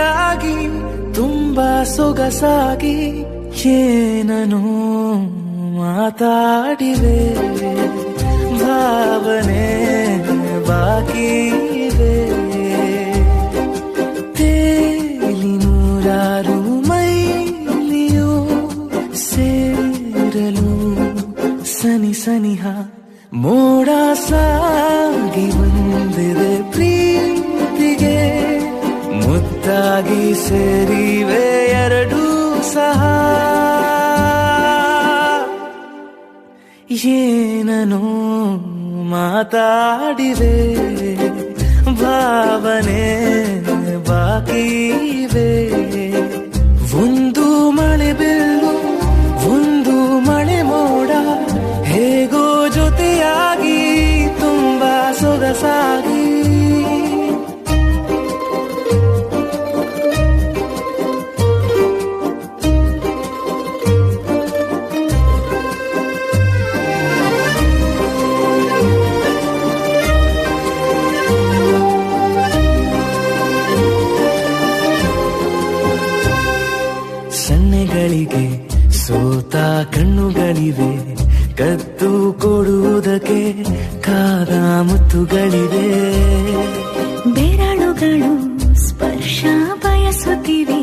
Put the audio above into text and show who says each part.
Speaker 1: ಜೊತೆಯಾಗಿ ತುಂಬಾ ಸೊಗಸಾಗಿ ಏನನು ಮಾತಾಡಿವೆ ಭಾವನೆ ಬಾಕಿ ಇದೆ ತೇಲಿ ನೂರಾರು ಮೈಲಿಯೋ ಸೇರಲು ಸನಿ ಸನಿಹ ಮೋಡ ಸಾಗಿ ಬಂದಿದೆ ಪ್ರೀತಿಗೆ ಮುದ್ದಾಗಿ ಸೇರಿವೆ ಎರಡೂ ಸಹ ಏನನು ಮಾತಾಡಿವೆ ಭಾವನೆ ಬಾಕಿ ಇವೆ ಒಂದು ಮಳೆ ಬಿಲ್ಲು ಒಂದು ಮಳೆ ಮೋಡ ಹೇಗೋ ಜೊತೆಯಾಗಿ ತುಂಬಾ ಸೊಗಸಾಗಿ ಸನ್ನೆಗಳಿಗೆ ಸೋತ ಕಣ್ಣುಗಳಿವೆ ಕದ್ದು ಕೊಡುವುದಕ್ಕೆ ಕಾದ ಮುತ್ತುಗಳಿವೆ
Speaker 2: ಬೆರಳುಗಳು ಸ್ಪರ್ಶ ಬಯಸುತ್ತಿವೆ